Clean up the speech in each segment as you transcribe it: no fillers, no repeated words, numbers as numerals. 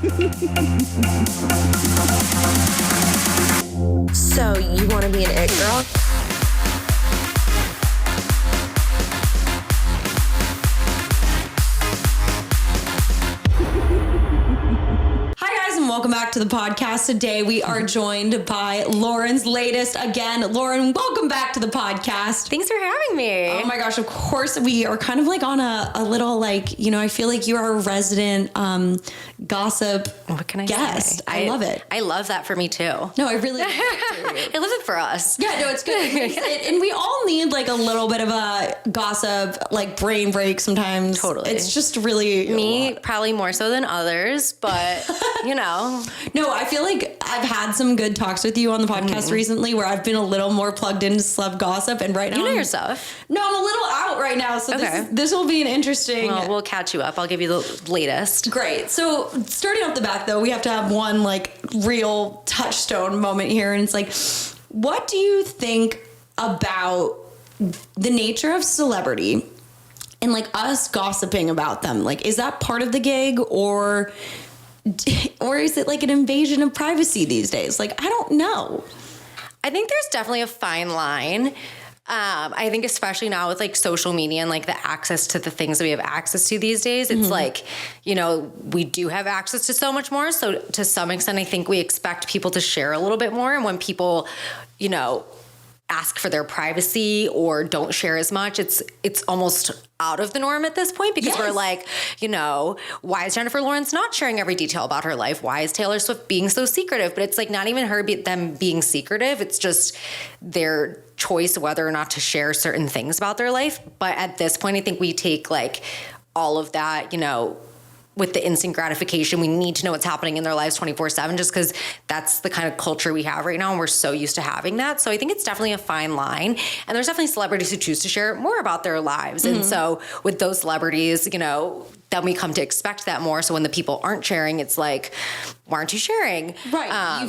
So, you want to be an it girl? Welcome back to the podcast. Today we are joined by Lauren's latest. Again, Lauren, welcome back to the podcast. Thanks for having me. Oh my gosh, of course we are kind of like on a little like, you know, I feel like you are a resident gossip what can I guest. Say? I love it. I love that for me too. No, I really love it too. I love it for us. Yeah, no, it's good. And we all need like a little bit of a gossip, like brain break sometimes. Totally. It's just really me, probably more so than others, but you know. No, I feel like I've had some good talks with you on the podcast recently where I've been a little more plugged into celeb gossip, and right now you know your stuff. No, I'm a little out right now, so this will be an interesting. Well, we'll catch you up. I'll give you the latest. Great. So starting off the bat, though, we have to have one like real touchstone moment here, and it's like, what do you think about the nature of celebrity and like us gossiping about them? Like, is that part of the gig, or is it like an invasion of privacy these days? Like, I don't know. I think there's definitely a fine line. I think especially now with like social media and like the access to the things that we have access to these days, it's like, you know, we do have access to so much more. So to some extent, I think we expect people to share a little bit more. And when people, you know, ask for their privacy or don't share as much, it's almost out of the norm at this point, because we're like, you know, why is Jennifer Lawrence not sharing every detail about her life? Why is Taylor Swift being so secretive? But it's like not even them being secretive. It's just their choice whether or not to share certain things about their life. But at this point, I think we take like all of that, you know, with the instant gratification. We need to know what's happening in their lives 24/7, just because that's the kind of culture we have right now, and we're so used to having that. So I think it's definitely a fine line, and there's definitely celebrities who choose to share more about their lives. And so with those celebrities, you know, then we come to expect that more. So when the people aren't sharing, it's like, why aren't you sharing? Right.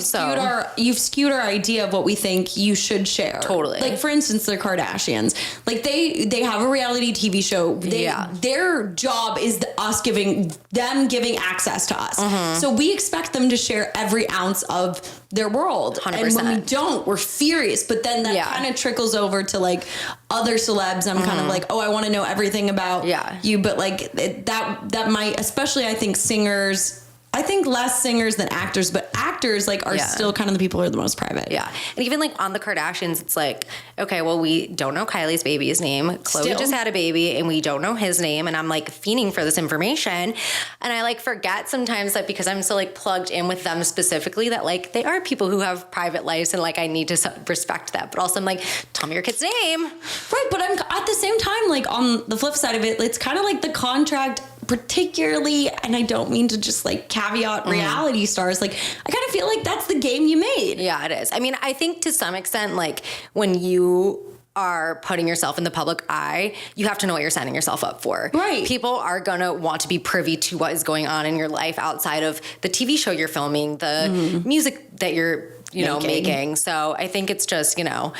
You've skewed our idea of what we think you should share. Totally. Like, for instance, the Kardashians. Like, they have a reality TV show. Their job is us giving access to us. So we expect them to share every ounce of their world. 100%. And when we don't, we're furious. But then that kind of trickles over to like other celebs. I'm kind of like, oh, I want to know everything about you. But like that might, especially I think singers, I think less singers than actors, but actors like are still kind of the people who are the most private. Yeah. And even like on the Kardashians, it's like, okay, well, we don't know Kylie's baby's name. Khloe just had a baby and we don't know his name. And I'm like fiending for this information. And I like forget sometimes that because I'm so like plugged in with them specifically, that like they are people who have private lives, and like I need to respect that. But also I'm like, tell me your kid's name. Right. But I'm at the same time, like on the flip side of it, it's kind of like the contract, particularly, and I don't mean to just like caveat reality stars, like I kind of feel like that's the game you made. Yeah, it is. I mean, I think to some extent, like when you are putting yourself in the public eye, you have to know what you're signing yourself up for. Right. People are going to want to be privy to what is going on in your life outside of the TV show you're filming, the music that you're, you know, making. So I think it's just, you know,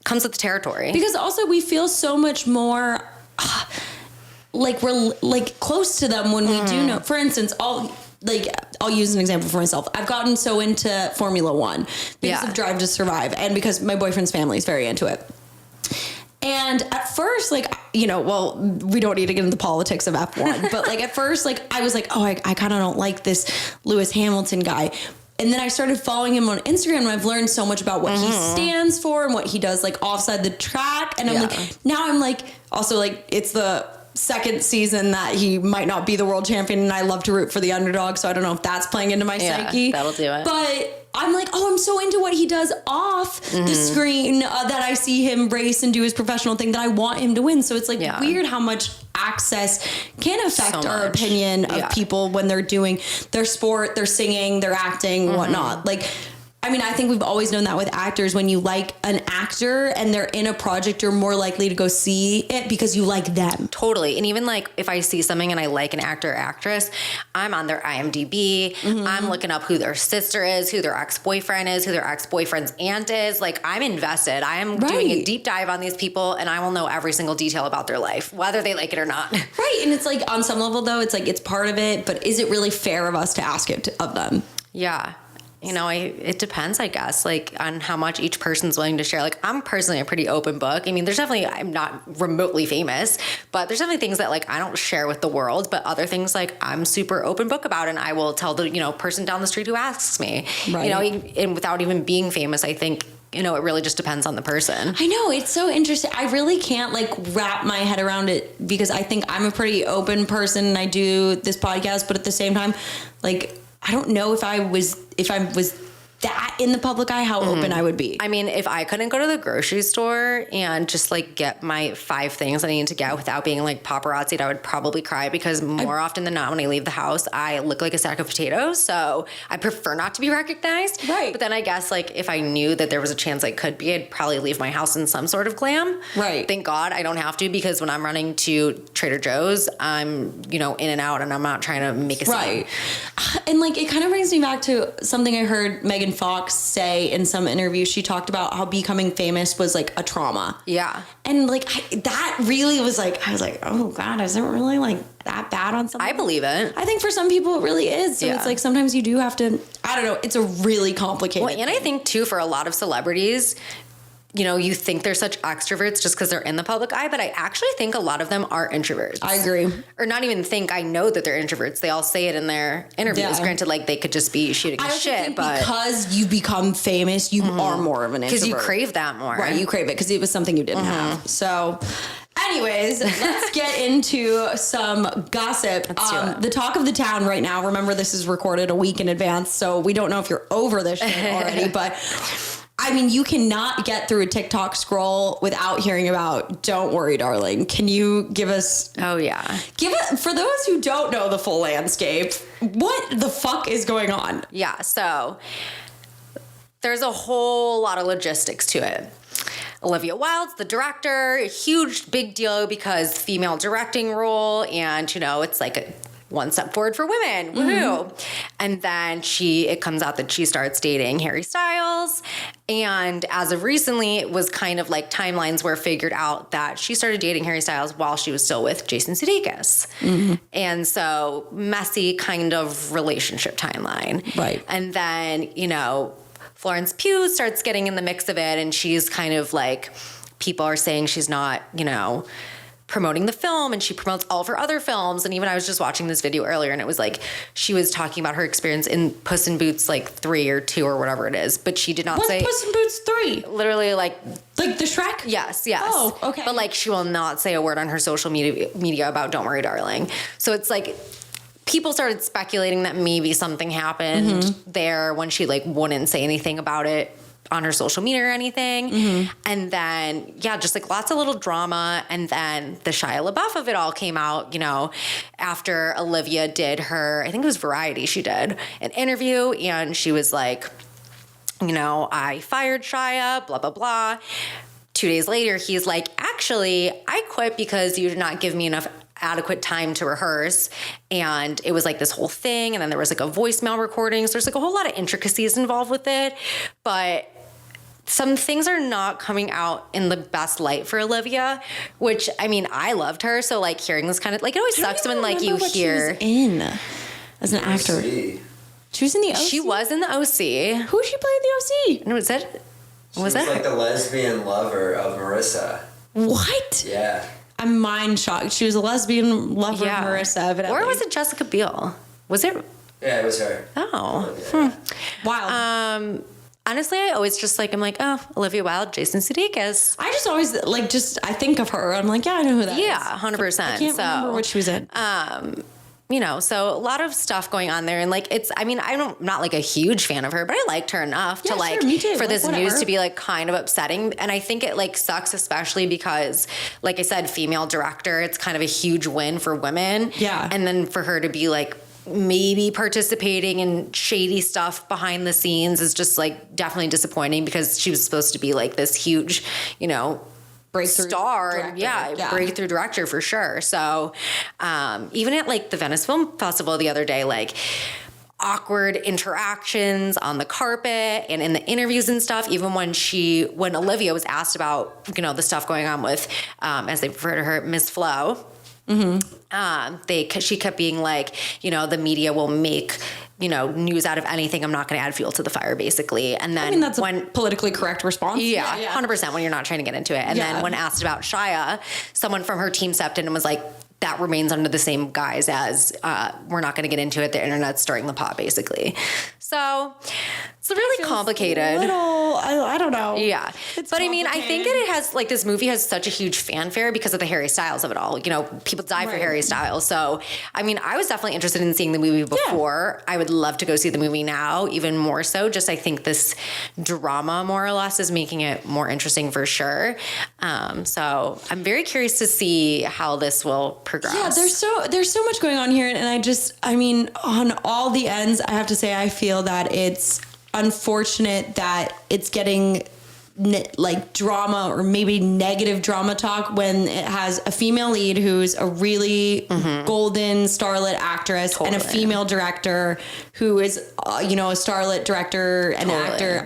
comes with the territory. Because also we feel so much more like we're like close to them when we do know. For instance, I'll use an example for myself. I've gotten so into Formula One because of Drive to Survive, and because my boyfriend's family is very into it. And at first, like, you know, well, we don't need to get into the politics of F1, but like at first, like I was like, oh, I kind of don't like this Lewis Hamilton guy. And then I started following him on Instagram, and I've learned so much about what he stands for and what he does like offside the track. And I'm like, now I'm like, also like it's the second season that he might not be the world champion, and I love to root for the underdog, so I don't know if that's playing into my psyche. That'll do it. But I'm like, oh, I'm so into what he does off the screen that I see him race and do his professional thing that I want him to win. So it's like weird how much access can affect our opinion of people when they're doing their sport, their singing, their acting, whatnot. Like, I mean, I think we've always known that with actors. When you like an actor and they're in a project, you're more likely to go see it because you like them. Totally. And even like if I see something and I like an actor or actress, I'm on their IMDb. I'm looking up who their sister is, who their ex-boyfriend is, who their ex-boyfriend's aunt is. Like, I'm invested. I am doing a deep dive on these people, and I will know every single detail about their life, whether they like it or not. Right. And it's like, on some level though, it's like, it's part of it, but is it really fair of us to ask it of them? Yeah. You know, it depends, I guess, like on how much each person's willing to share. Like, I'm personally a pretty open book. I mean, I'm not remotely famous, but there's definitely things that like I don't share with the world, but other things like I'm super open book about, and I will tell the, person down the street who asks me, and without even being famous, I think, it really just depends on the person. I know. It's so interesting. I really can't like wrap my head around it because I think I'm a pretty open person and I do this podcast, but at the same time, like, I don't know if I was that in the public eye, how open I would be. I mean, if I couldn't go to the grocery store and just like get my 5 things I need to get without being like paparazzi'd, I would probably cry, because more often than not, when I leave the house, I look like a sack of potatoes. So I prefer not to be recognized. Right. But then I guess like if I knew that there was a chance I could be, I'd probably leave my house in some sort of glam. Right. Thank God I don't have to, because when I'm running to Trader Joe's, I'm, in and out, and I'm not trying to make a scene. Right. And like, it kind of brings me back to something I heard Megan Fox say in some interview. She talked about how becoming famous was like a trauma. Yeah. And like, that really was like, I was like, oh God, is it really like that bad on something? I believe it. I think for some people it really is. So it's like, sometimes you do have to, I don't know, it's a really complicated thing. And I think too, for a lot of celebrities, you think they're such extroverts just because they're in the public eye, but I actually think a lot of them are introverts. I agree. Or not even think, I know that they're introverts. They all say it in their interviews. Yeah. Granted, like, they could just be shooting shit, but because you become famous, you are more of an introvert. Because you crave that more. Right, you crave it because it was something you didn't have. So anyways, let's get into some gossip. The talk of the town right now, remember this is recorded a week in advance, so we don't know if you're over this shit already, but I mean, you cannot get through a TikTok scroll without hearing about Don't Worry, Darling. Can you give us... Oh, yeah. For those who don't know the full landscape, what the fuck is going on? Yeah, so there's a whole lot of logistics to it. Olivia Wilde's the director, a huge big deal because female directing role, and, it's like a one step forward for women. Woohoo. And then it comes out that she starts dating Harry Styles. And as of recently, it was kind of like timelines were figured out that she started dating Harry Styles while she was still with Jason Sudeikis. And so messy kind of relationship timeline. Right. And then, Florence Pugh starts getting in the mix of it, and she's kind of like, people are saying she's not, promoting the film, and she promotes all of her other films. And even I was just watching this video earlier, and it was like she was talking about her experience in Puss in Boots like 3 or 2 or whatever it is, but she did not say Puss in Boots 3. Literally like the Shrek. Yes. Oh, okay. But like she will not say a word on her social media about Don't Worry, Darling. So it's like people started speculating that maybe something happened there when she like wouldn't say anything about it on her social media or anything. And then, just like lots of little drama. And then the Shia LaBeouf of it all came out, after Olivia did her, I think it was Variety, she did an interview, and she was like, I fired Shia, blah, blah, blah. 2 days later, he's like, actually, I quit because you did not give me enough adequate time to rehearse. And it was like this whole thing. And then there was like a voicemail recording. So there's like a whole lot of intricacies involved with it. But some things are not coming out in the best light for Olivia, which, I mean, I loved her. So like hearing this kind of like, it always sucks when like you hear she was in as an actor. She was in the OC. She was in the OC. Who she played in the OC? No, was it? She was like the lesbian lover of Marissa. What? Yeah. I'm mind shocked. She was a lesbian lover of Marissa, evidently. Or was it Jessica Biel? Was it? Yeah, it was her. Oh. Wow. Honestly, I always just like, I'm like, oh, Olivia Wilde, Jason Sudeikis. I just always I think of her. I'm like, yeah, I know who that is. Yeah, 100%. I can't remember what she was in. So a lot of stuff going on there. And like, I'm not like a huge fan of her, but I liked her enough to like, me too. for this whatever. news to be like kind of upsetting. And I think it like sucks, especially because like I said, female director, it's kind of a huge win for women. Yeah. And then for her to be like maybe participating in shady stuff behind the scenes is just like definitely disappointing because she was supposed to be like this huge, you know, breakthrough star. director. Yeah, breakthrough director for sure. So even at like the Venice Film Festival the other day, like awkward interactions on the carpet and in the interviews and stuff, even when Olivia was asked about, you know, the stuff going on with, as they refer to her, Ms. Flo. She kept being like, you know, the media will make, you know, news out of anything. I'm not going to add fuel to the fire, basically. And then that's a politically correct response. Yeah, 100% when you're not trying to get into it. And then when asked about Shia, someone from her team stepped in and was like, that remains under the same guise as we're not going to get into it. The internet's stirring the pot, basically. So it's really complicated. I don't know. Yeah. But I mean, I think that it has, like, this movie has such a huge fanfare because of the Harry Styles of it all. You know, people die for Harry Styles. So, I mean, I was definitely interested in seeing the movie before. I would love to go see the movie now, even more so. Just I think this drama, more or less, is making it more interesting for sure. So I'm very curious to see how this will progress. Yeah, there's so much going on here, and I mean, on all the ends, I have to say I feel that it's unfortunate that it's getting like drama or maybe negative drama talk when it has a female lead who's a really golden starlet actress and a female director who is, you know, a starlet director and actor.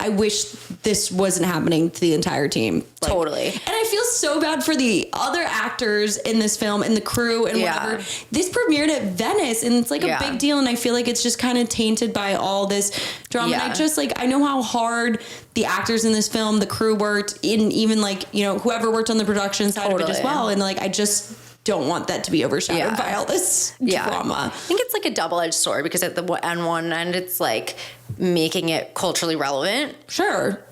I wish this wasn't happening to the entire team. Like, and I feel so bad for the other actors in this film and the crew and whatever. This premiered at Venice and it's like a big deal. And I feel like it's just kind of tainted by all this drama. And I know how hard the actors in this film, the crew worked in, even like, you know, whoever worked on the production side of it as well. And like, I just don't want that to be overshadowed by all this drama. I think it's like a double-edged sword because on one end, it's like making it culturally relevant. Sure.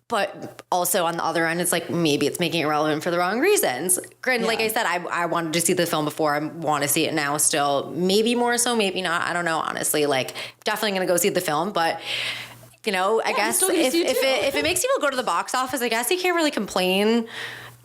But also on the other end, it's like maybe it's making it relevant for the wrong reasons. Granted, like I said, I wanted to see the film before. I want to see it now still. Maybe more so, maybe not. I don't know, honestly. Like, definitely going to go see the film. But, you know, I guess if it makes people go to the box office, I guess you can't really complain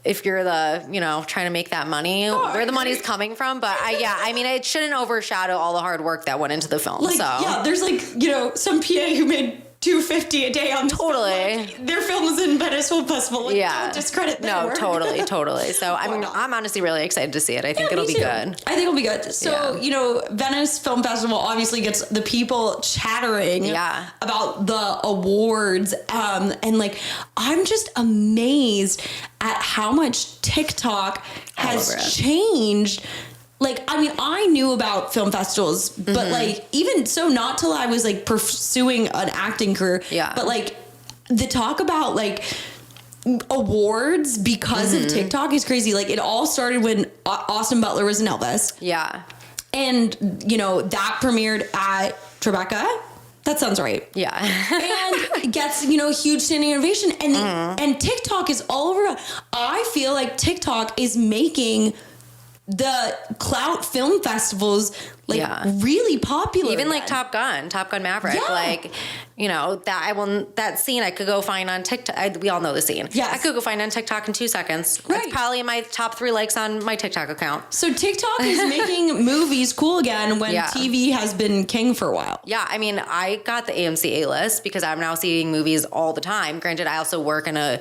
if you're trying to make that money, where the money's coming from. But I mean, it shouldn't overshadow all the hard work that went into the film. Like, there's like, you know, some PA who made $250 a day on this film. Like, their film was in Venice Film Festival. Like, don't discredit their work. Totally. So I'm honestly really excited to see it. I think it'll be good. I think it'll be good. So, you know, Venice Film Festival obviously gets the people chattering about the awards. And like, I'm just amazed at how much TikTok has changed. Like, I mean, I knew about film festivals, but like, even so, not till I was like pursuing an acting career. Yeah. But like, the talk about like awards because of TikTok is crazy. Like, it all started when Austin Butler was in Elvis. Yeah. And, you know, that premiered at Tribeca. That sounds right. Yeah. And gets, you know, huge standing ovation. And TikTok is all over. I feel like TikTok is making the clout film festivals really popular. Even like Top Gun Maverick. Yeah. Like, you know, that scene I could go find on TikTok. We all know the scene. Yes. I could go find on TikTok in 2 seconds. Right. It's probably in my top 3 likes on my TikTok account. So TikTok is making movies cool again when TV has been king for a while. Yeah. I mean, I got the AMC A-list because I'm now seeing movies all the time. Granted, I also work in a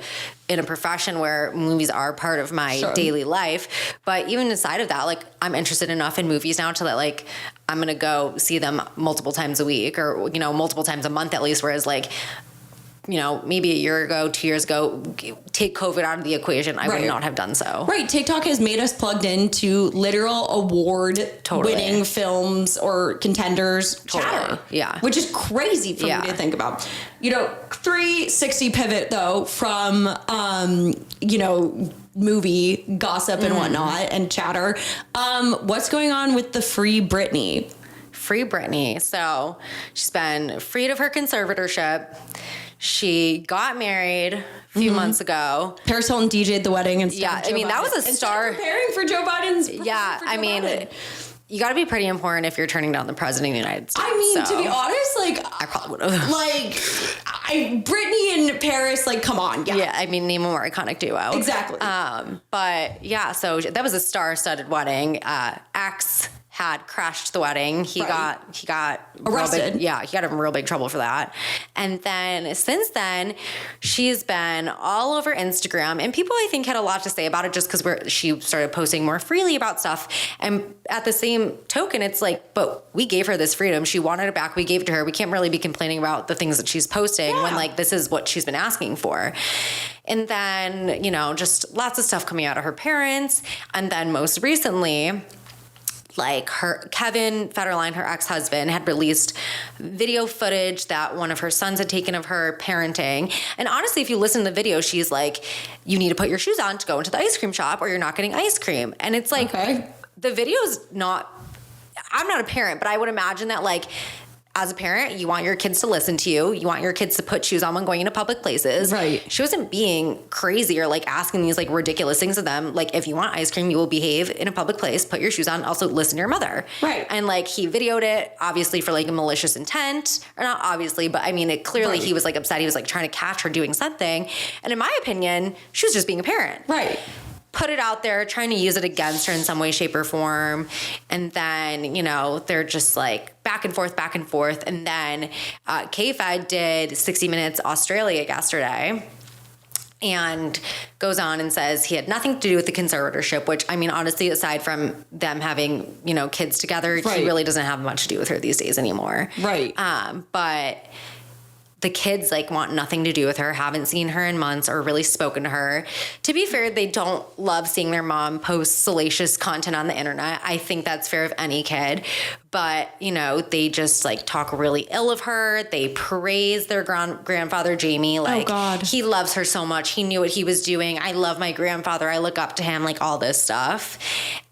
profession where movies are part of my daily life. But even inside of that, like, I'm interested enough in movies now to that, like, I'm going to go see them multiple times a week or, you know, multiple times a month at least. Whereas, like, you know, maybe a year ago, 2 years ago, take COVID out of the equation, I would not have done so. Right. TikTok has made us plugged into literal award-winning films or contenders chatter. Yeah. Which is crazy for me to think about. You know, 360 pivot, though, from, you know, movie gossip and whatnot and chatter. What's going on with the Free Britney? Free Britney. So she's been freed of her conservatorship. She got married a few months ago. Paris Hilton DJ'd the wedding and stuff. Yeah, I mean, that was a star. Preparing for Joe Biden's. Yeah, I mean, you got to be pretty important if you're turning down the president of the United States. I mean, to be honest, like, I probably would have. Like, Britney and Paris, like, come on. Yeah. Yeah, I mean, name a more iconic duo. Exactly. But yeah, so that was a star-studded wedding. Axe had crashed the wedding. He got arrested. He got in real big trouble for that. And then since then, she's been all over Instagram, and people I think had a lot to say about it just because she started posting more freely about stuff. And at the same token, it's like, but we gave her this freedom. She wanted it back. We gave it to her. We can't really be complaining about the things that she's posting when like this is what she's been asking for. And then, just lots of stuff coming out of her parents. And then most recently, like Kevin Federline, her ex-husband, had released video footage that one of her sons had taken of her parenting. And honestly, if you listen to the video, she's like, you need to put your shoes on to go into the ice cream shop or you're not getting ice cream. And it's like, the video's not, I'm not a parent, but I would imagine that like, as a parent, you want your kids to listen to you. You want your kids to put shoes on when going into public places. Right. She wasn't being crazy or like asking these like ridiculous things of them. Like, if you want ice cream, you will behave in a public place, put your shoes on, also listen to your mother. Right. And like he videoed it obviously for like a malicious intent, or not obviously, but I mean, it clearly he was like upset. He was like trying to catch her doing something. And in my opinion, she was just being a parent. Right. Put it out there, trying to use it against her in some way, shape, or form. And then, they're just like back and forth. And then K-Fed did 60 Minutes Australia yesterday and goes on and says he had nothing to do with the conservatorship, which, I mean, honestly, aside from them having, kids together, he really doesn't have much to do with her these days anymore. Right. But the kids like want nothing to do with her, haven't seen her in months or really spoken to her. To be fair, they don't love seeing their mom post salacious content on the internet. I think that's fair of any kid. But, they just like talk really ill of her. They praise their grandfather, Jamie. Like, oh God. He loves her so much. He knew what he was doing. I love my grandfather. I look up to him, like all this stuff.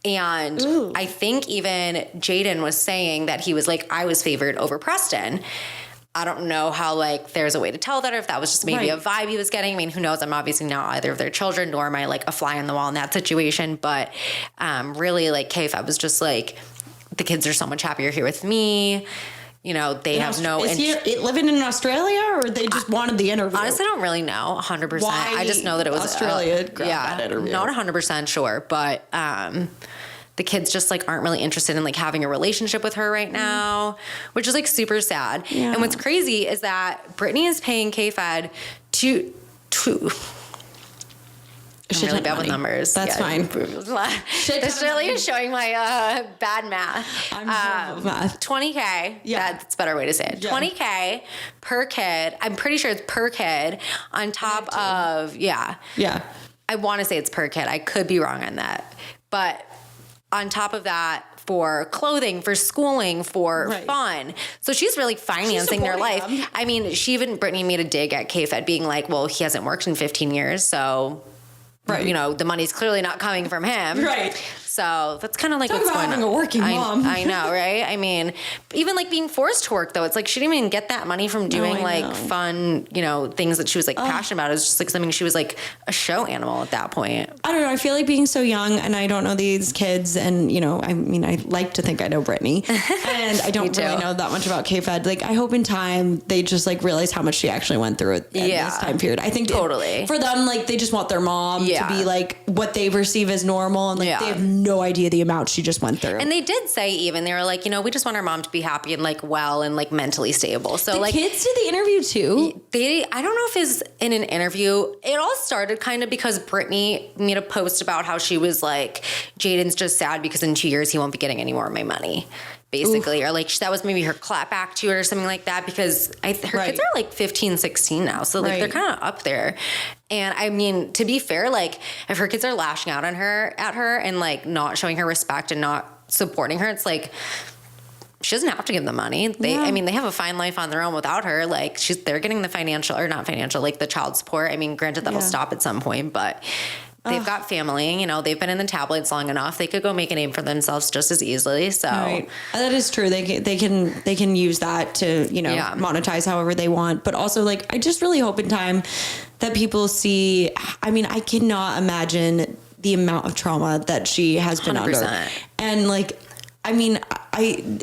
And I think even Jaden was saying that he was like, I was favored over Preston. I don't know how like there's a way to tell that, or if that was just maybe a vibe he was getting. I mean, who knows? I'm obviously not either of their children, nor am I like a fly on the wall in that situation. But really, like K-Fed was just like, the kids are so much happier here with me. They have no. Is he living in Australia, or they just wanted the interview? Honestly, I don't really know 100%. Why I just know that it was Australia. That interview. Not 100% sure, but. The kids just like aren't really interested in like having a relationship with her right now, which is like super sad. Yeah. And what's crazy is that Britney is paying K-Fed to I'm really bad with numbers. That's fine. This really is showing my bad math. I'm horrible with math. 20K. Yeah. That's a better way to say it. Yeah. 20K per kid. I'm pretty sure it's per kid on top of, Yeah. I want to say it's per kid. I could be wrong on that. But on top of that, for clothing, for schooling, for fun. So she's really financing their life. Them. I mean, Britney made a dig at K-Fed being like, well, he hasn't worked in 15 years, so, the money's clearly not coming from him. Right. So that's kind of like what's going on. A working mom. I know, right? I mean, even like being forced to work though, it's like she didn't even get that money from doing fun, things that she was like passionate about. It was just like something she was like a show animal at that point. I don't know. I feel like being so young, and I don't know these kids, and I mean, I like to think I know Britney, and I don't really know that much about K-Fed. Like, I hope in time they just like realize how much she actually went through at this time period. I think totally for them, like they just want their mom to be like what they perceive as normal, and like they have no idea the amount she just went through. And they did say they were like, we just want our mom to be happy and like well and like mentally stable. So the like kids did the interview too. I don't know if it's in an interview. It all started kind of because Britney made a post about how she was like, Jaden's just sad because in 2 years he won't be getting any more of my money. Basically, or like that was maybe her clap back to it or something like that, because her kids are like 15, 16 now. So like they're kind of up there. And I mean, to be fair, like if her kids are lashing out at her and like not showing her respect and not supporting her, it's like, she doesn't have to give them money. They have a fine life on their own without her. Like they're getting the financial, or not financial, like the child support. I mean, granted that'll stop at some point, but they've got family, they've been in the tabloids long enough. They could go make a name for themselves just as easily. So that is true. They can use that to, monetize however they want. But also like, I just really hope in time that people see, I mean, I cannot imagine the amount of trauma that she has been 100%. Under. And like, I mean,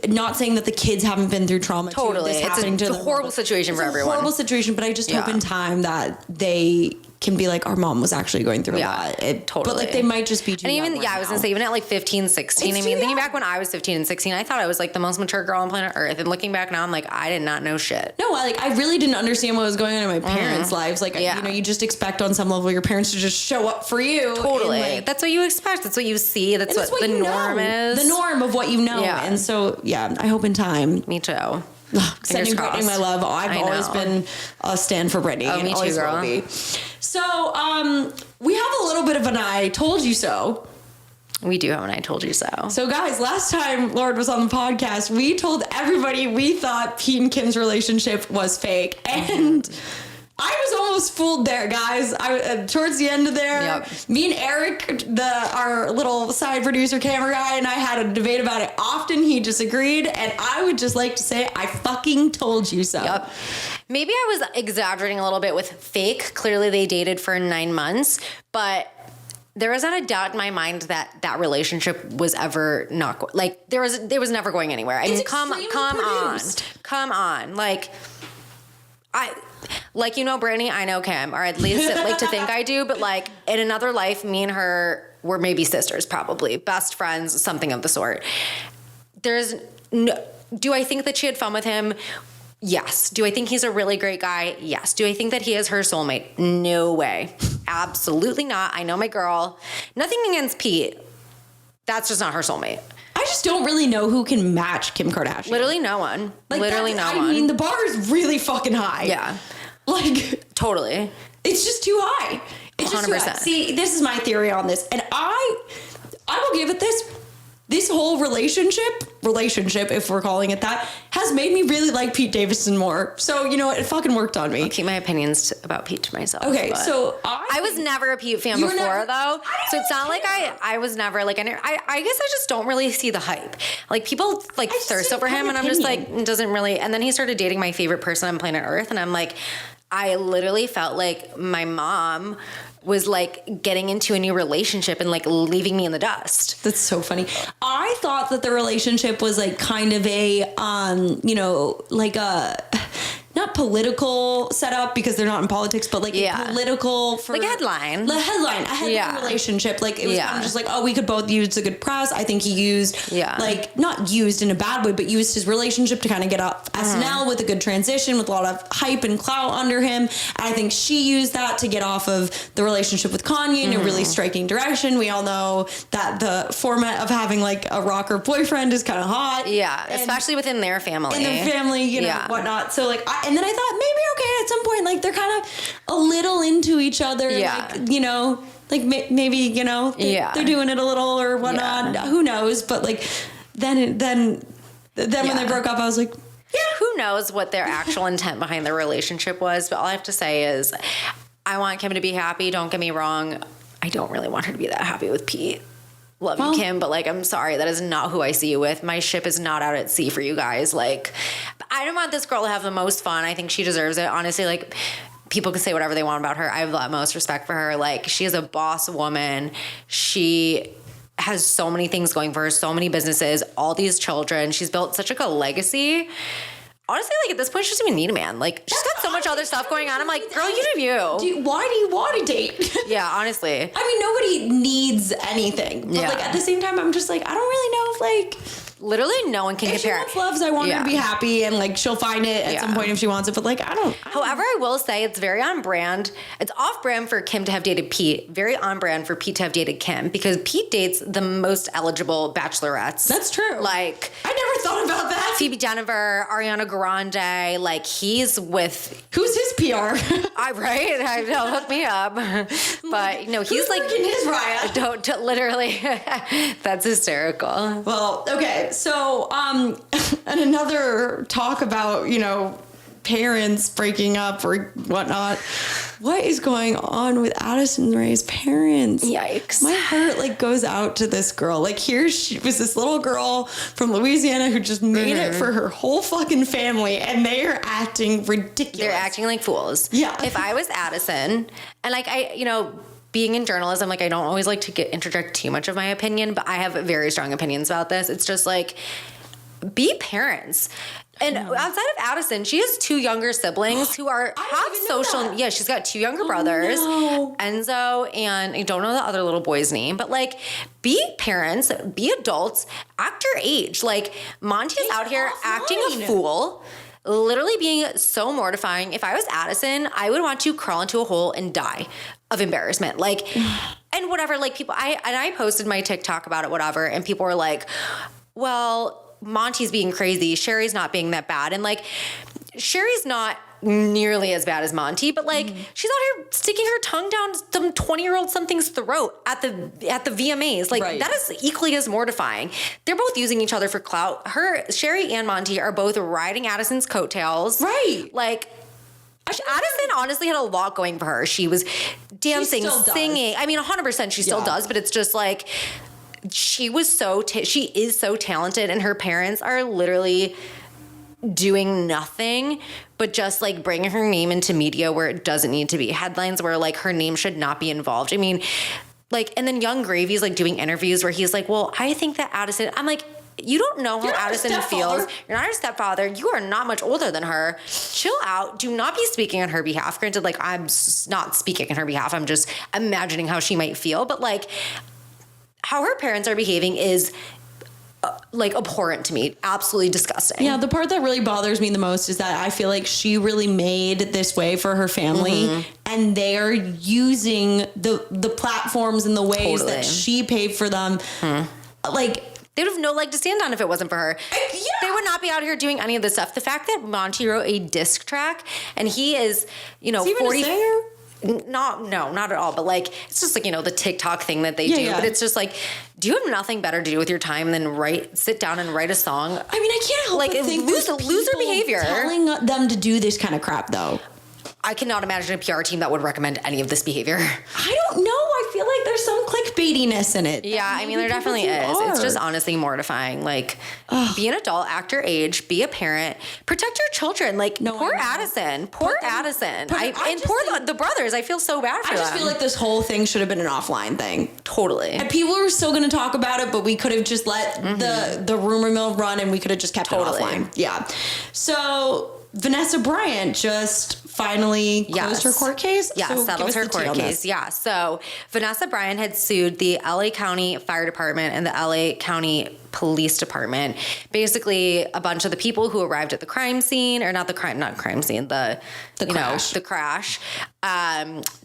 not saying that the kids haven't been through trauma. Totally. It's a horrible situation for everyone. Horrible situation, but I just hope in time that they can be like, our mom was actually going through a lot. Totally. But like they might just be too and even young I was gonna say, even at like 15, 16, I mean, thinking back when I was 15 and 16, I thought I was like the most mature girl on planet Earth. And looking back now, I'm like, I did not know shit. No, I really didn't understand what was going on in my parents' lives. Like, you know, you just expect on some level your parents to just show up for you. Totally. And, like, that's what you expect. That's what you see. That's what the norm is. The norm of what you know. Yeah. And so, yeah, I hope in time. Me too. Sending Britney my love. I've always been a stan for Britney. Oh, me too, girl. Will be. So, we have a little bit of an I told you so. We do have an I told you so. So, guys, last time Lord was on the podcast, we told everybody we thought Pete and Kim's relationship was fake. And I was almost fooled there, guys. Towards the end of there, me and Eric, our little side producer, camera guy, and I had a debate about it often. He disagreed, and I would just like to say, I fucking told you so. Yep. Maybe I was exaggerating a little bit with fake. Clearly, they dated for 9 months, but there was not a doubt in my mind that that relationship was ever not like there was never going anywhere. I mean, come on, like you know Britney, I know Kim, or at least like to think I do, but like in another life, me and her were maybe sisters, probably best friends, something of the sort. There's no. Do I think that she had fun with him? Yes. Do I think he's a really great guy? Yes. Do I think that he is her soulmate? No way. Absolutely not. I know my girl. Nothing against Pete. That's just not her soulmate. I just don't really know who can match Kim Kardashian. Literally no one. Like literally no one. I mean, the bar is really fucking high. Yeah. Like, totally. It's just too high. It's 100%. Just too high. See, this is my theory on this. And I will give it this whole relationship, if we're calling it that, has made me really like Pete Davidson more. So, you know what? It fucking worked on me. I'll keep my opinions about Pete to myself. Okay, so I was never a Pete fan before, though. So it's not like I was never like, I guess I just don't really see the hype. Like, people like thirst over him, and I'm just like, it doesn't really. And then he started dating my favorite person on planet Earth, and I'm like, I literally felt like my mom was like getting into a new relationship and like leaving me in the dust. That's so funny. I thought that the relationship was like kind of a, you know, like a, not political setup because they're not in politics, but like a political for like a headline. A headline relationship. Like it was kind of just like, oh, we could both use a good press. I think he used like not used in a bad way, but used his relationship to kind of get up SNL with a good transition with a lot of hype and clout under him. And I think she used that to get off of the relationship with Kanye in a really striking direction. We all know that the format of having like a rocker boyfriend is kind of hot. Yeah, especially within their family. In their family, you know, whatnot. So like, and then I thought maybe, okay, at some point, like they're kind of a little into each other. Yeah. Like, you know, like maybe, you know, they're doing it a little or whatnot. Yeah. Who knows? But like, then when they broke up, I was like, who knows what their actual intent behind their relationship was. But all I have to say is I want Kim to be happy. Don't get me wrong. I don't really want her to be that happy with Pete. Love you, Kim, but like, I'm sorry, that is not who I see you with. My ship is not out at sea for you guys. Like, I don't want this girl to have the most fun. I think she deserves it. Honestly, like, people can say whatever they want about her. I have the utmost respect for her. Like, she is a boss woman. She has so many things going for her, so many businesses, all these children. She's built such like a legacy. Honestly, like at this point, she doesn't even need a man. Like, she's got so much other stuff going on. I'm like, girl, you do you. Why do you want to date? Yeah, honestly. I mean, nobody needs anything. But like at the same time, I'm just like, I don't really know if like... Literally no one can compare. If she wants loves, I want her to be happy and like she'll find it at some point if she wants it. But like, I don't. However, I will say it's very on brand. It's off brand for Kim to have dated Pete. Very on brand for Pete to have dated Kim because Pete dates the most eligible bachelorettes. That's true. Like, I never thought about that. Phoebe Jennifer, Ariana Grande. Like, he's with. Who's his PR? I know, hook me up. But no, he's like his Raya. Don't literally. That's hysterical. Well, okay. So, and another talk about, you know, parents breaking up or whatnot. What is going on with Addison Rae's parents? Yikes. My heart like goes out to this girl. Like here she was this little girl from Louisiana who just made it for her whole fucking family and they are acting ridiculous. They're acting like fools. Yeah. If I was Addison and like being in journalism, like I don't always like to interject too much of my opinion, but I have very strong opinions about this. It's just like, be parents. And outside of Addison, she has 2 younger siblings who have social. Yeah, she's got 2 younger brothers, Enzo, and I don't know the other little boy's name, but like, be parents, be adults, act your age. Like, Monty is out here acting a fool, literally being so mortifying. If I was Addison, I would want to crawl into a hole and die of embarrassment. Like, and whatever, like people, I posted my TikTok about it, whatever, and people were like, well, Monty's being crazy. Sherry's not being that bad. And like, Sherry's not nearly as bad as Monty, but like, she's out here sticking her tongue down some 20-year-old something's throat at the VMAs. Like, that is equally as mortifying. They're both using each other for clout. Sherry and Monty are both riding Addison's coattails. Right. Like, Addison honestly had a lot going for her. She was dancing, singing. I mean, 100% she still does, but it's just like, she is so talented, and her parents are literally doing nothing but just like bringing her name into media where it doesn't need to be. Headlines where like her name should not be involved. I mean, like, and then Young Gravy's like doing interviews where he's like, well, I think that Addison, I'm like, you don't know how Addison feels. You're not her stepfather. You are not much older than her. Chill out. Do not be speaking on her behalf. Granted, like, I'm not speaking on her behalf. I'm just imagining how she might feel. But like, how her parents are behaving is like abhorrent to me. Absolutely disgusting. Yeah, the part that really bothers me the most is that I feel like she really made this way for her family, and they're using the platforms and the ways that she paid for them. Like, they would have no leg to stand on if it wasn't for her. They would not be out here doing any of this stuff. The fact that Monty wrote a diss track, and he is, you know, 40. No, not at all. But like, it's just like, you know, the TikTok thing that they do. Yeah. But it's just like, do you have nothing better to do with your time than sit down and write a song? I mean, I can't help but think loser behavior. Telling them to do this kind of crap, though. I cannot imagine a PR team that would recommend any of this behavior. I don't know. I feel like there's some clickbaitiness in it. Yeah, I mean, there definitely is. It's just honestly mortifying. Like, be an adult, act your age, be a parent, protect your children. Like, poor Addison. Poor Addison. And poor the brothers. I feel so bad for them. I just feel like this whole thing should have been an offline thing. Totally. And people were still going to talk about it, but we could have just let the rumor mill run, and we could have just kept it offline. Yeah. So Vanessa Bryant just finally closed her court case? Yeah, so settled her court case. Yeah. So Vanessa Bryant had sued the LA County Fire Department and the LA County Police Department. Basically, a bunch of the people who arrived at the crime scene, or not crime scene, the crash,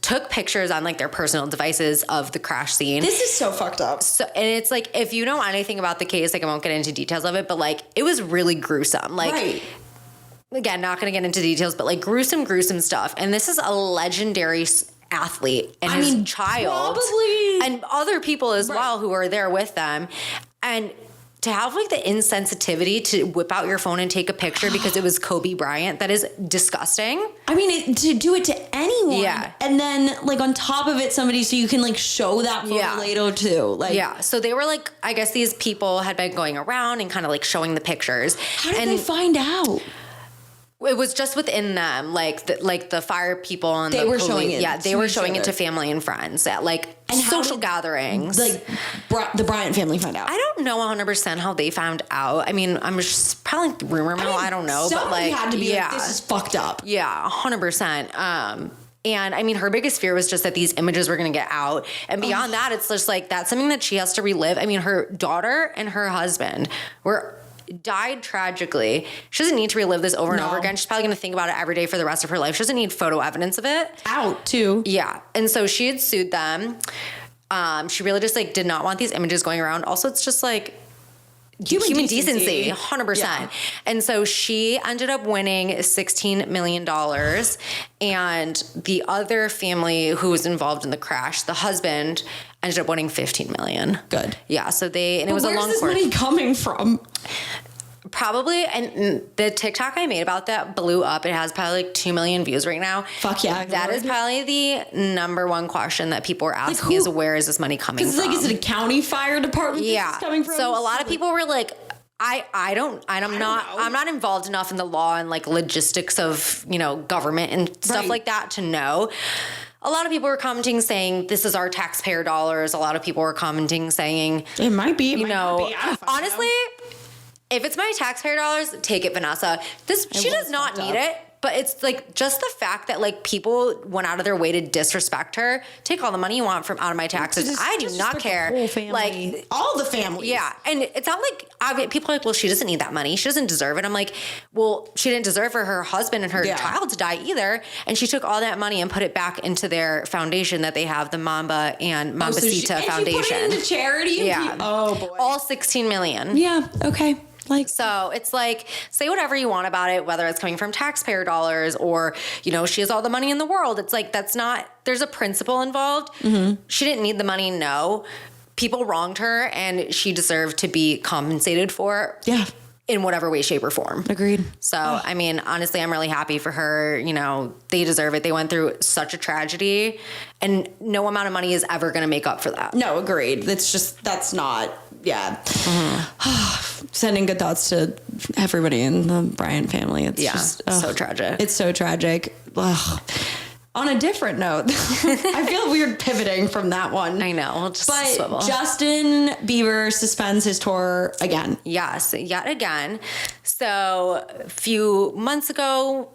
took pictures on like their personal devices of the crash scene. This is so fucked up. So, and it's like, if you know anything about the case, like, I won't get into details of it, but like, it was really gruesome. Like, again, not going to get into details, but like gruesome stuff. And this is a legendary athlete and his child, and other people as well who are there with them. And to have like the insensitivity to whip out your phone and take a picture because it was Kobe Bryant, that is disgusting. I mean, to do it to anyone. Yeah. And then like on top of it, somebody, so you can like show that photo later too. Like, yeah. So they were like, I guess these people had been going around and kind of like showing the pictures. How did they find out? It was just within them, like the fire people and they were showing it. Yeah, they were showing it to family and friends at like social gatherings. Like the Bryant family found out. I don't know 100% how they found out. I mean, I'm just probably rumor mill. I don't know, but like, had to be like, this is fucked up. Yeah, 100%. And I mean, her biggest fear was just that these images were going to get out. And beyond that, it's just like, that's something that she has to relive. I mean, her daughter and her husband died tragically. She doesn't need to relive this over and over again. She's probably going to think about it every day for the rest of her life. She doesn't need photo evidence of it. Out too. Yeah. And so she had sued them. She really just like did not want these images going around. Also, it's just like human decency, 100%. Yeah. And so she ended up winning $16 million. And the other family who was involved in the crash, the husband, ended up winning $15 million. Good. Yeah. So it was a long court. Where's this money coming from? Probably, and the TikTok I made about that blew up. It has probably like 2 million views right now. Fuck yeah. That is probably the number one question that people are asking me is, where is this money coming from? Like, is it a county fire department this is coming from? So a lot of people were like, I'm not involved enough in the law and like logistics of, you know, government and stuff like that to know. A lot of people were commenting saying, this is our taxpayer dollars. A lot of people were commenting saying, it might be, honestly, if it's my taxpayer dollars, take it, Vanessa. She does not need it. But it's like just the fact that like people went out of their way to disrespect her. Take all the money you want from out of my taxes. I do not care. The whole family. Like all the families. Yeah, and it's not like people are like, well, she doesn't need that money. She doesn't deserve it. I'm like, well, she didn't deserve for her husband and her child to die either. And she took all that money and put it back into their foundation that they have, the Mamba and Mambasita Foundation. She put it into charity. Yeah. Oh boy. All 16 million. Yeah. Okay. Like, so it's like, say whatever you want about it, whether it's coming from taxpayer dollars or, you know, she has all the money in the world. It's like, there's a principle involved. Mm-hmm. She didn't need the money. No, people wronged her and she deserved to be compensated for. Yeah. In whatever way, shape, or form. Agreed. So, I mean, honestly, I'm really happy for her. You know, they deserve it. They went through such a tragedy, and no amount of money is ever going to make up for that. No, agreed. That's not, yeah. Mm-hmm. Sending good thoughts to everybody in the Bryant family. It's just so tragic. It's so tragic. Ugh. On a different note, I feel weird pivoting from that one. I know. Just but swivel. Justin Bieber suspends his tour again. Yes, yet again. So a few months ago,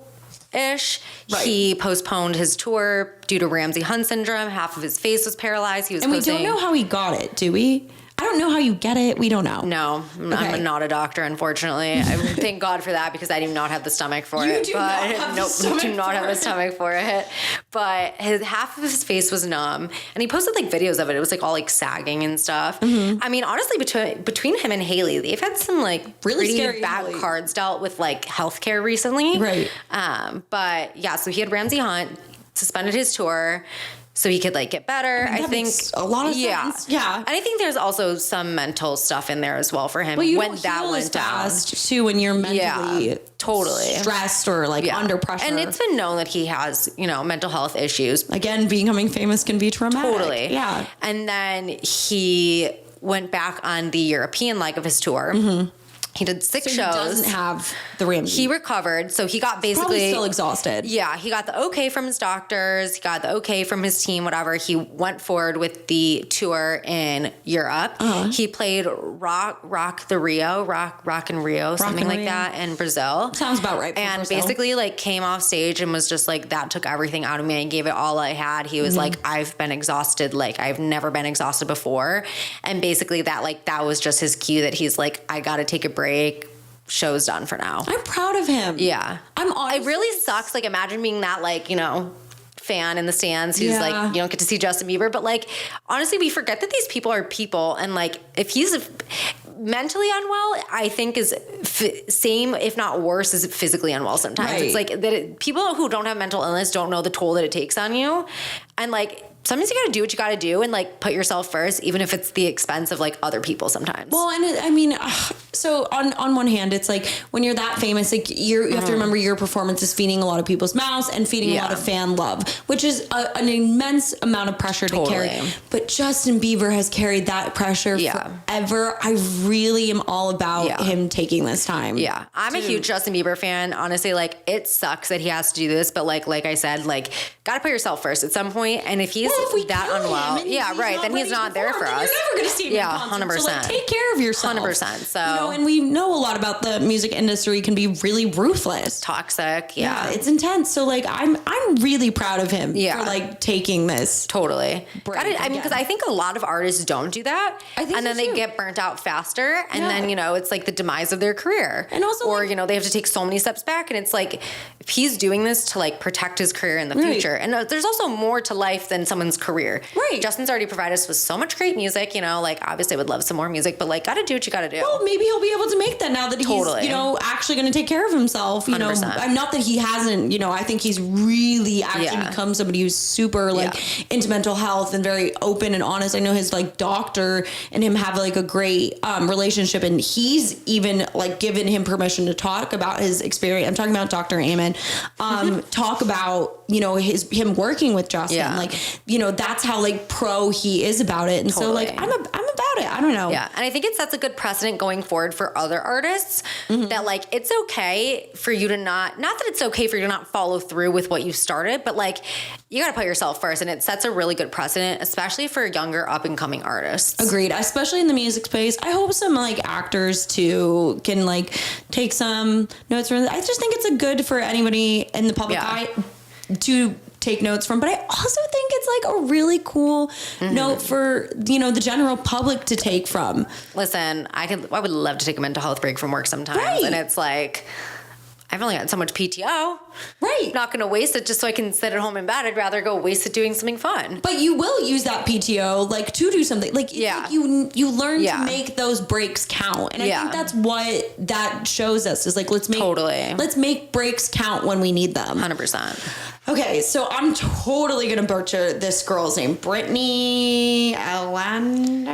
he postponed his tour due to Ramsay Hunt syndrome. Half of his face was paralyzed. We don't know how he got it, do we? I don't know how you get it. We don't know. No, okay. I'm not a doctor, unfortunately. I thank God for that because I do not have the stomach for it. Do not have the stomach for it. But half of his face was numb, and he posted like videos of it. It was like all like sagging and stuff. Mm-hmm. I mean, honestly, between him and Hailey, they've had some like really scary bad cards dealt with like healthcare recently. Right. But yeah, so he had Ramsay Hunt, suspended his tour so he could like get better. I think makes a lot of sense. Yeah. And I think there's also some mental stuff in there as well for him when that went down. Too, when you're mentally totally stressed or like under pressure. And it's been known that he has, you know, mental health issues. Again, becoming famous can be traumatic. Totally. Yeah. And then he went back on the European leg of his tour. Mm-hmm. He did 6 shows. He doesn't have the Ramsay. He recovered, so he got basically probably still exhausted. Yeah, he got the okay from his doctors. He got the okay from his team. Whatever. He went forward with the tour in Europe. Uh-huh. He played Rock in Rio, something like that, in Brazil. Sounds about right. And Brazil. Basically, like came off stage and was just like, that took everything out of me. I gave it all I had. He was like, I've been exhausted. Like I've never been exhausted before. And basically, that was just his cue that he's like, I got to take a break. Show's done for now. I'm proud of him. Yeah. It really sucks. Like, imagine being that, like, you know, fan in the stands who's like, you don't get to see Justin Bieber. But, like, honestly, we forget that these people are people. And, like, if he's mentally unwell, I think is same, if not worse, is physically unwell sometimes. Right. It's like that people who don't have mental illness don't know the toll that it takes on you. And, like, sometimes you gotta do what you gotta do and like put yourself first, even if it's the expense of like other people sometimes. Well, and I mean, so on one hand, it's like when you're that famous, like you have to remember your performance is feeding a lot of people's mouths and feeding a lot of fan love, which is an immense amount of pressure to carry. But Justin Bieber has carried that pressure forever. I really am all about him taking this time. Yeah, I'm a huge Justin Bieber fan. Honestly, like it sucks that he has to do this, but like I said, like gotta put yourself first at some point. And if he's that unwell, then he's not there for us. You're never going to see him. Yeah, 100%. So like, take care of yourself. 100%. So, you know, and we know a lot about the music industry can be really ruthless, toxic. Yeah, it's intense. So like, I'm really proud of him for like taking this. Totally. I mean, because I think a lot of artists don't do that, and then they get burnt out faster, and then you know it's like the demise of their career, and also or you know they have to take so many steps back, and it's like if he's doing this to like protect his career in the future, and there's also more to life than someone's career. Right. Justin's already provided us with so much great music, you know, like obviously I would love some more music, but like gotta do what you gotta do. Well, maybe he'll be able to make that now that he's, you know, actually going to take care of himself. You 100%. know, I'm not that he hasn't, you know, I think he's really actually become somebody who's super like into mental health and very open and honest. I know his like doctor and him have like a great relationship, and he's even like given him permission to talk about his experience. I'm talking about Dr. Amen. Talk about, you know, him working with Justin. Like, you know, that's how like pro he is about it. And so like I'm about about it. I don't know. Yeah. And I think it sets a good precedent going forward for other artists that like, it's okay for you to not that it's okay for you to not follow through with what you started, but like you got to put yourself first, and it sets a really good precedent, especially for younger up and coming artists. Agreed. Especially in the music space. I hope some like actors too can like take some notes from it. I just think it's a good for anybody in the public eye to take notes from, but I also think it's like a really cool note for, you know, the general public to take from. Listen, I would love to take a mental health break from work sometimes. Right. And it's like, I've only got so much PTO. Right. I'm not going to waste it just so I can sit at home in bed. I'd rather go waste it doing something fun. But you will use that PTO like to do something. Like, like you learn to make those breaks count. And I think that's what that shows us is like, let's make breaks count when we need them. 100%. Okay, so I'm totally going to butcher this girl's name. Britney LDN.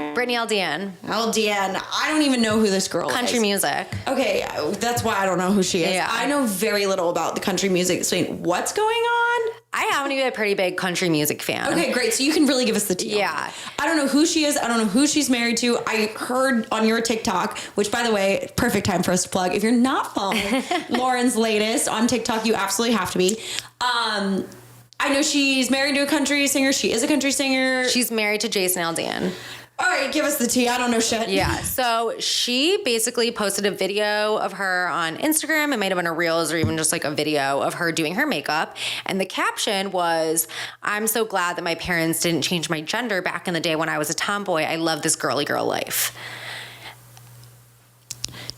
LDN. I don't even know who this girl is. Country music. Okay, that's why I don't know who she is. Yeah. I know very little about the country music scene. What's going on? I happen to be a pretty big country music fan. Okay, great. So you can really give us the tea. Yeah. I don't know who she is. I don't know who she's married to. I heard on your TikTok, which by the way, perfect time for us to plug. If you're not following Lauren's latest on TikTok, you absolutely have to be. I know she's married to a country singer. She is a country singer. She's married to Jason Aldean. All right, give us the tea. I don't know shit. Yeah, so she basically posted a video of her on Instagram. It might have been a Reels or even just like a video of her doing her makeup. And the caption was, "I'm so glad that my parents didn't change my gender back in the day when I was a tomboy. I love this girly girl life."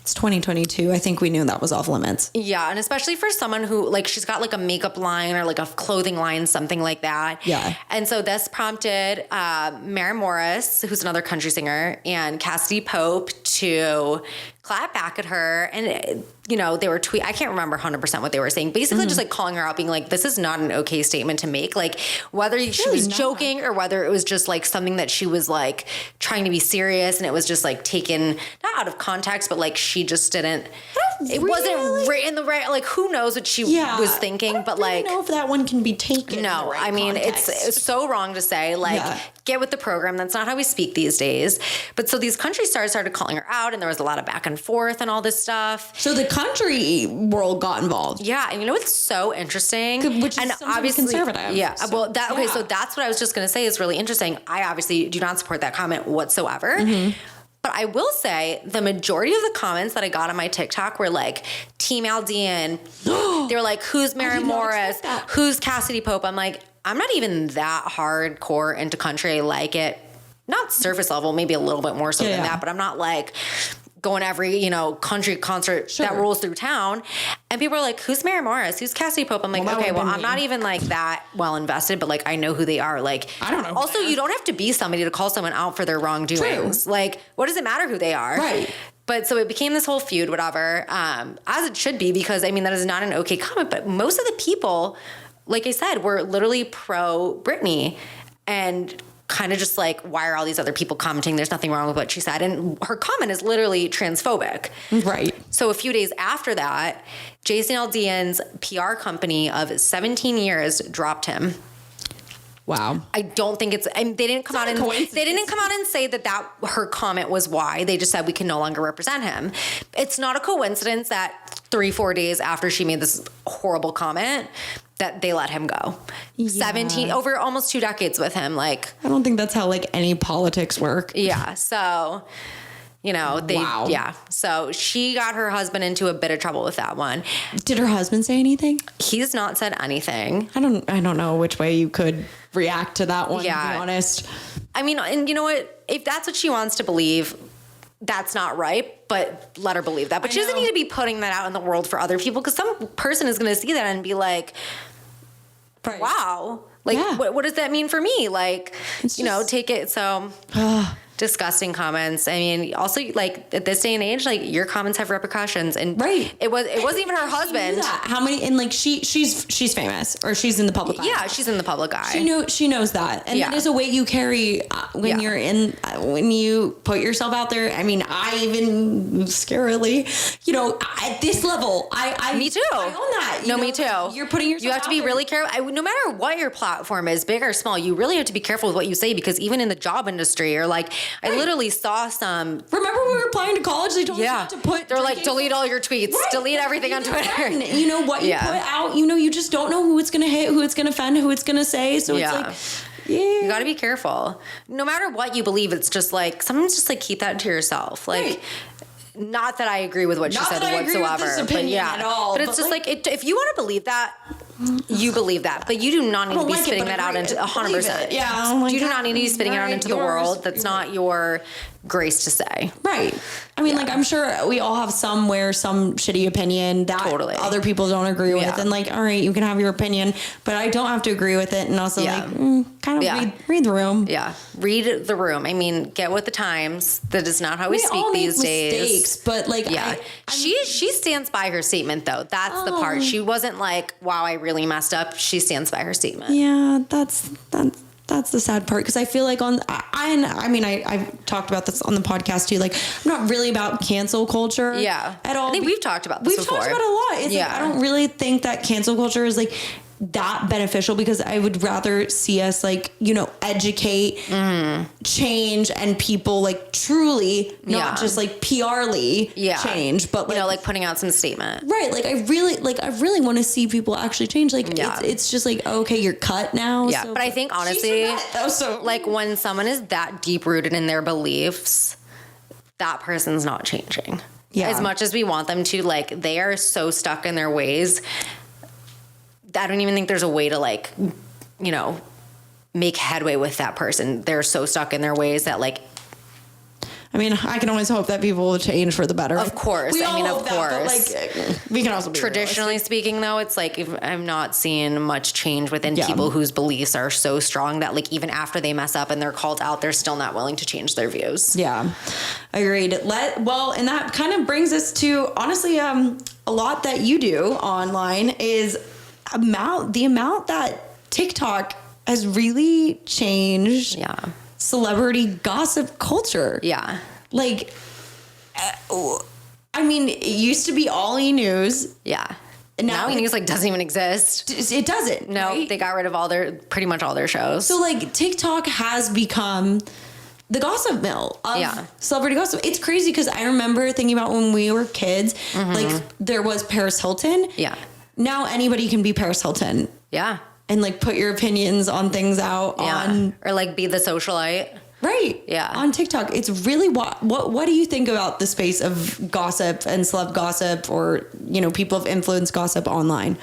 It's 2022. I think we knew that was off limits. Yeah, and especially for someone who, like, she's got like a makeup line or like a clothing line, something like that. Yeah. And so this prompted Mary Morris, who's another country singer, and Cassidy Pope to clap back at her. And, you know, they were I can't remember 100% what they were saying. Basically just like calling her out, being like, this is not an okay statement to make. Like, whether she was joking or whether it was just like something that she was like trying to be serious and it was just like taken, not out of context, but like she just didn't, it wasn't right in the right, like who knows what she was thinking, but like. I don't know if that one can be taken. No, I mean, context. it's so wrong to say, like, get with the program. That's not how we speak these days. But so these country stars started calling her out and there was a lot of back and forth and all this stuff. So the country world got involved. Yeah. And you know what's so interesting? Which is obviously conservative. Yeah. So, well, okay. So that's what I was just going to say is really interesting. I obviously do not support that comment whatsoever. But I will say the majority of the comments that I got on my TikTok were like, Team Aldean. They were like, who's Mary Morris? Who's Cassidy Pope? I'm like, I'm not even that hardcore into country. I like it. Not surface level, maybe a little bit more so than that, but I'm not like going every, you know, country concert that rolls through town. And people are like, who's Mary Morris? Who's Cassidy Pope? I'm like, okay, well, I'm not even like that well invested, but like I know who they are. Like, I don't know. Also, you don't have to be somebody to call someone out for their wrongdoings. True. Like, what does it matter who they are? Right. But so it became this whole feud, whatever, as it should be, because I mean, that is not an okay comment, but most of the people, like I said, were literally pro Britney and kind of just like, why are all these other people commenting? There's nothing wrong with what she said. And her comment is literally transphobic. Right. So a few days after that, Jason Aldean's PR company of 17 years dropped him. Wow. I don't think it's, and they didn't come out and say that her comment was why. They just said we can no longer represent him. It's not a coincidence that 3-4 days after she made this horrible comment that they let him go. 17 over almost 2 decades with him. Like, I don't think that's how like any politics work. Yeah. So, you know, so she got her husband into a bit of trouble with that one. Did her husband say anything? He's not said anything. I don't know which way you could react to that one, to be honest. I mean, and you know what? If that's what she wants to believe, that's not right, but let her believe that. But she doesn't need to be putting that out in the world for other people, because some person is going to see that and be like, wow, like, what does that mean for me? Like, you know, take it. So disgusting comments. I mean, also like at this day and age, like your comments have repercussions, and it wasn't even her husband. How many? And like she's famous, or she's in the public eye. Yeah, she's in the public eye. She knows that, and that is a weight you carry when you're when you put yourself out there. I mean, I even scarily, you know, at this level, me too. I own that. No, me too. You're putting yourself. You have to be really careful. No matter what your platform is, big or small, you really have to be careful with what you say, because even in the job industry, or like I literally saw some. Remember when we were applying to college? They told us not to put. They're like, delete all your tweets, delete everything on Twitter. You know what you put out. You know, you just don't know who it's gonna hit, who it's gonna offend, who it's gonna say. So it's like. Yeah. You got to be careful. No matter what you believe, it's just like, sometimes just like keep that to yourself. Like, not that I agree with what she said whatsoever, but at all, but it's just like if you want to believe that, you believe that, but you do not need to be spitting that out into 100%. Yeah, you do not need to be spitting it out into the world. That's not your grace to say. Right. I mean, like, I'm sure we all have some shitty opinion that other people don't agree with, and like, all right, you can have your opinion, but I don't have to agree with it, and also read the room. Yeah, read the room. I mean, get with the times. That is not how we speak these days. Mistakes, but like, she stands by her statement though. That's the part. She wasn't like, wow, I really messed up. She stands by her statement. Yeah, that's the sad part, because I feel like I've talked about this on the podcast too. Like, I'm not really about cancel culture at all. I think we've talked about this before. We've talked about it a lot. It's like, I don't really think that cancel culture is like that beneficial, because I would rather see us like, you know, educate, change, and people like truly not just like PRly change, but like, you know, like putting out some statement. Right. Like I really want to see people actually change. Like it's just like, okay, you're cut now. Yeah. So, but I think honestly, like when someone is that deep rooted in their beliefs, that person's not changing. Yeah. As much as we want them to, like, they are so stuck in their ways. I don't even think there's a way to, like, you know, make headway with that person. They're so stuck in their ways that, like, I mean, I can always hope that people will change for the better. Of course. We can also be traditionally speaking, though, it's like, if I'm not seeing much change within people whose beliefs are so strong that, like, even after they mess up and they're called out, they're still not willing to change their views. Yeah, agreed. And that kind of brings us to, honestly, a lot that you do online is the amount that TikTok has really changed. Yeah. Celebrity gossip culture. Yeah. Like, I mean, it used to be all e-news. Yeah. Now e-news like doesn't even exist. It doesn't. No, right? They got rid of pretty much all their shows. So like TikTok has become the gossip mill of celebrity gossip. It's crazy because I remember thinking about when we were kids, like there was Paris Hilton. Yeah. Now anybody can be Paris Hilton. Yeah. And like put your opinions on things out on, or like be the socialite. Right. Yeah. On TikTok. It's really what do you think about the space of gossip and celeb gossip, or, you know, people of influence gossip online?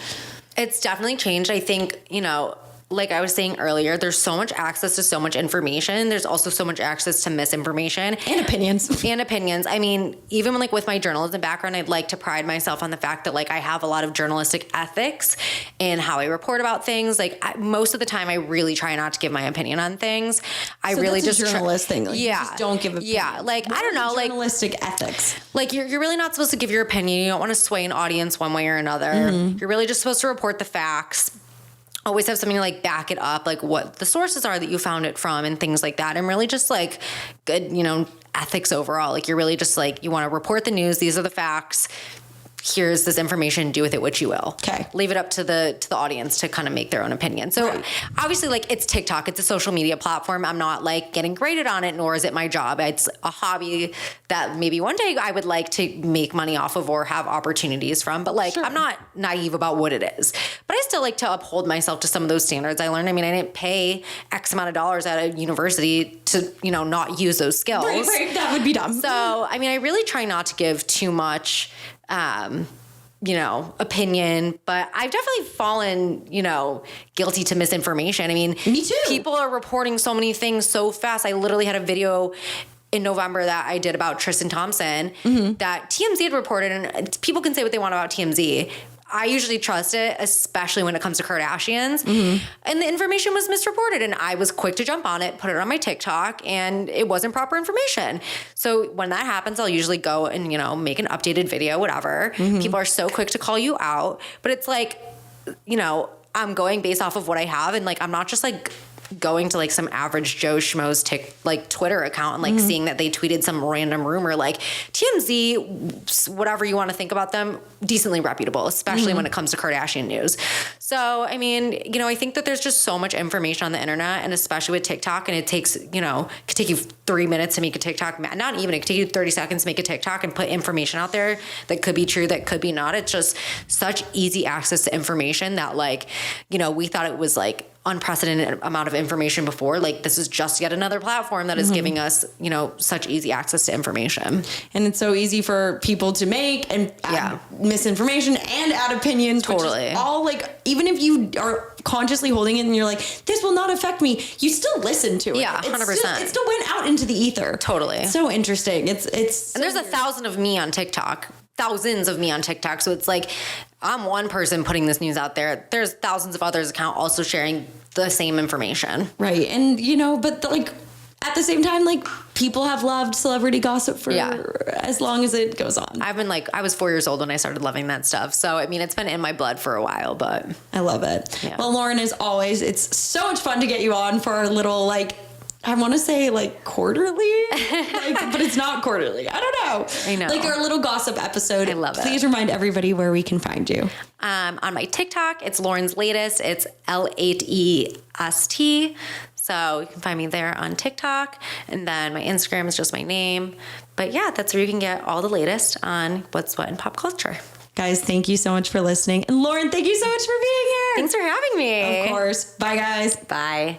It's definitely changed. I think, you know, like I was saying earlier, there's so much access to so much information. There's also so much access to misinformation. And opinions. I mean, even like with my journalism background, I'd like to pride myself on the fact that like I have a lot of journalistic ethics in how I report about things. Like most of the time I really try not to give my opinion on things. I really that's a journalist thing. Like, you just don't give opinion. Yeah. Like, I don't know, like journalistic ethics. Like you're really not supposed to give your opinion. You don't want to sway an audience one way or another. You're really just supposed to report the facts. Always have something to like back it up, like what the sources are that you found it from and things like that. And really just like good, you know, ethics overall. Like you're really just like, you want to report the news. These are the facts. Here's this information, do with it what you will. Okay. Leave it up to the audience to kind of make their own opinion. So obviously like it's TikTok, it's a social media platform. I'm not like getting graded on it, nor is it my job. It's a hobby that maybe one day I would like to make money off of or have opportunities from. But like, I'm not naive about what it is. But I still like to uphold myself to some of those standards I learned. I mean, I didn't pay X amount of dollars at a university to, you know, not use those skills. Right. That would be dumb. So, I mean, I really try not to give too much you know, opinion, but I've definitely fallen, you know, guilty to misinformation. I mean, me too. People are reporting so many things so fast. I literally had a video in November that I did about Tristan Thompson that TMZ had reported, and people can say what they want about TMZ. I usually trust it, especially when it comes to Kardashians. And the information was misreported, and I was quick to jump on it, put it on my TikTok, and it wasn't proper information. So when that happens, I'll usually go and, you know, make an updated video, whatever. People are so quick to call you out, but it's like, you know, I'm going based off of what I have, and like, I'm not just like going to like some average Joe Schmo's Twitter account and like seeing that they tweeted some random rumor, like TMZ, whatever you want to think about them, decently reputable, especially when it comes to Kardashian news. So, I mean, you know, I think that there's just so much information on the internet, and especially with TikTok, and it takes, you know, it could take you 3 minutes to make a TikTok, not even, it could take you 30 seconds to make a TikTok and put information out there that could be true, that could be not. It's just such easy access to information that, like, you know, we thought it was like unprecedented amount of information before. Like, this is just yet another platform that is giving us, you know, such easy access to information. And it's so easy for people to make and add misinformation and add opinions. Totally. Which is all like, even if you are consciously holding it and you're like, this will not affect me, you still listen to it. Yeah, 100%. It still went out into the ether. Totally. It's so interesting. It's and there's 1,000 of me on TikTok. Thousands of me on TikTok. So it's like, I'm one person putting this news out there. There's thousands of others account also sharing the same information. Right. And, you know, but like at the same time, like people have loved celebrity gossip for as long as it goes on. I've been like, I was 4 years old when I started loving that stuff. So, I mean, it's been in my blood for a while, but I love it. Yeah. Well, Lauren, as always, it's so much fun to get you on for our little, like, I want to say like quarterly, but it's not quarterly. I don't know. I know. Like our little gossip episode. I love it. Please remind everybody where we can find you. on my TikTok, it's Lauren's Latest. It's L8est. So you can find me there on TikTok. And then my Instagram is just my name. But yeah, that's where you can get all the latest on what's what in pop culture. Guys, thank you so much for listening. And Lauren, thank you so much for being here. Thanks for having me. Of course. Bye, guys. Bye.